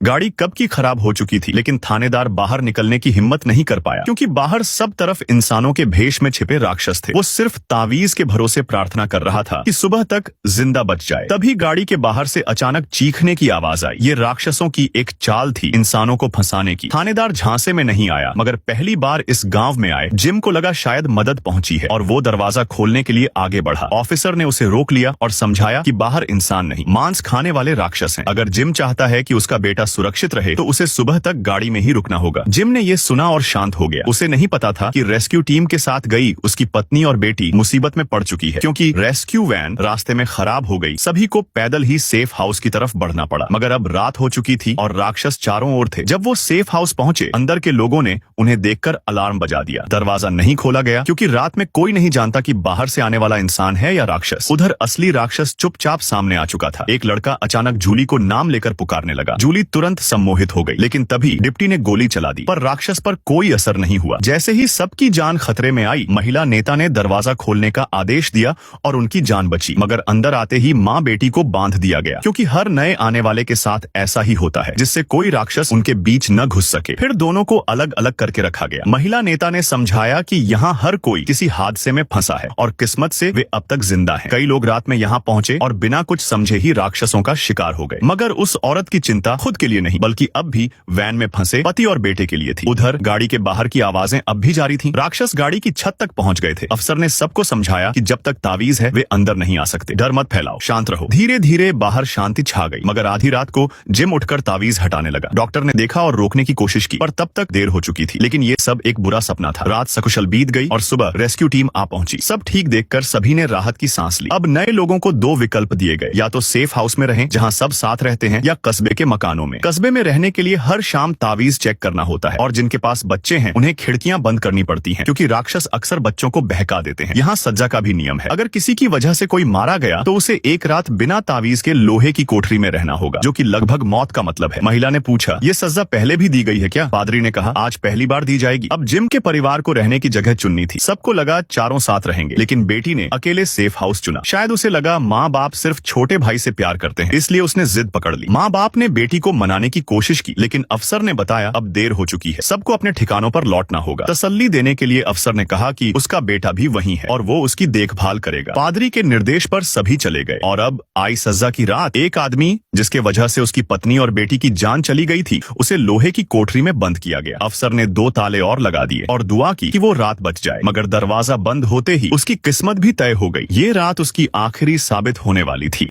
गाड़ी कब की खराब हो चुकी थी, लेकिन थानेदार बाहर निकलने की हिम्मत नहीं कर पाया क्योंकि बाहर सब तरफ इंसानों के भेष में छिपे राक्षस थे। वो सिर्फ तावीज के भरोसे प्रार्थना कर रहा था कि सुबह तक जिंदा बच जाए। तभी गाड़ी के बाहर से अचानक चीखने की आवाज आई। ये राक्षसों की एक चाल थी इंसानों को फंसाने की। थानेदार झांसे में नहीं आया, मगर पहली बार इस गांव में आए जिम को लगा शायद मदद पहुंची है और वो दरवाजा खोलने के लिए आगे बढ़ा। ऑफिसर ने उसे रोक लिया और समझाया कि बाहर इंसान नहीं, मांस खाने वाले राक्षस हैं। अगर जिम चाहता है कि उसका बेटा सुरक्षित रहे तो उसे सुबह तक गाड़ी में ही रुकना होगा। जिम ने ये सुना और शांत हो गया। उसे नहीं पता था कि रेस्क्यू टीम के साथ गई उसकी पत्नी और बेटी मुसीबत में पड़ चुकी है क्योंकि रेस्क्यू वैन रास्ते में खराब हो गई। सभी को पैदल ही सेफ हाउस की तरफ बढ़ना पड़ा, मगर अब रात हो चुकी थी और राक्षस चारों ओर थे। जब वो सेफ हाउस पहुंचे, अंदर के लोगों ने उन्हें देखकर अलार्म बजा दिया। दरवाजा नहीं खोला गया क्योंकि रात में कोई नहीं जानता कि बाहर से आने वाला इंसान है या राक्षस। उधर असली राक्षस चुपचाप सामने आ चुका था। एक लड़का अचानक जूली को नाम लेकर पुकारने लगा। जूली तुरंत सम्मोहित हो गई, लेकिन तभी डिप्टी ने गोली चला दी, पर राक्षस पर कोई असर नहीं हुआ। जैसे ही सबकी जान खतरे में आई, महिला नेता ने दरवाजा खोलने का आदेश दिया और उनकी जान बची। मगर अंदर आते ही माँ बेटी को बांध दिया गया क्योंकि हर नए आने वाले के साथ ऐसा ही होता है, जिससे कोई राक्षस उनके बीच न घुस सके। फिर दोनों को अलग अलग करके रखा गया। महिला नेता ने समझाया कि यहाँ हर कोई किसी हादसे में फंसा है और किस्मत से वे अब तक जिंदा हैं। कई लोग रात में यहाँ पहुंचे और बिना कुछ समझे ही राक्षसों का शिकार हो गए, मगर उस औरत की चिंता खुद के लिए नहीं बल्कि अब भी वैन में फंसे पति और बेटे के लिए थी। उधर गाड़ी के बाहर की आवाजें अब भी जारी थीं। राक्षस गाड़ी की छत तक पहुंच गए थे। अफसर ने सबको समझाया कि जब तक तावीज है वे अंदर नहीं आ सकते। डर मत फैलाओ, शांत रहो। धीरे धीरे बाहर शांति छा गई, मगर आधी रात को जिम उठकर तावीज हटाने लगा। डॉक्टर ने देखा और रोकने की कोशिश की, पर तब तक देर हो चुकी थी। लेकिन ये सब एक बुरा सपना था। रात सकुशल बीत गई और सुबह रेस्क्यू टीम आ पहुंची। सब ठीक देखकर सभी ने राहत की सांस ली। अब नए लोगों को दो विकल्प दिए गए, या तो सेफ हाउस में रहें जहां सब साथ रहते हैं, या कस्बे के मकानों में। कस्बे में रहने के लिए हर शाम तावीज चेक करना होता है और जिनके पास बच्चे हैं उन्हें खिड़कियां बंद करनी पड़ती हैं क्योंकि राक्षस अक्सर बच्चों को बहका देते हैं। यहाँ सज्जा का भी नियम है। अगर किसी की वजह से कोई मारा गया तो उसे एक रात बिना तावीज के लोहे की कोठरी में रहना होगा, जो कि लगभग मौत का मतलब है। महिला ने पूछा, ये सज्जा पहले भी दी गई है क्या? पादरी ने कहा, आज पहली बार दी जाएगी। अब जिम के परिवार को रहने की जगह चुननी थी। सबको लगा चारों साथ रहेंगे, लेकिन बेटी ने अकेले सेफ हाउस चुना। शायद उसे लगा माँ बाप सिर्फ छोटे भाई से प्यार करते हैं, इसलिए उसने जिद पकड़ ली। माँ बाप ने बेटी को मनाने की कोशिश की, लेकिन अफसर ने बताया अब देर हो चुकी है, सबको अपने ठिकानों पर लौटना होगा। तसल्ली देने के लिए अफसर ने कहा कि उसका बेटा भी वहीं है और वो उसकी देखभाल करेगा। पादरी के निर्देश पर सभी चले गए और अब आई सज्जा की रात। एक आदमी जिसके वजह से उसकी पत्नी और बेटी की जान चली गई थी, उसे लोहे की कोठरी में बंद किया गया। अफसर ने 2 ताले और लगा दिए और दुआ की कि वो रात बच जाए, मगर दरवाजा बंद होते ही उसकी किस्मत भी तय हो गई। ये रात उसकी आखिरी साबित होने वाली थी।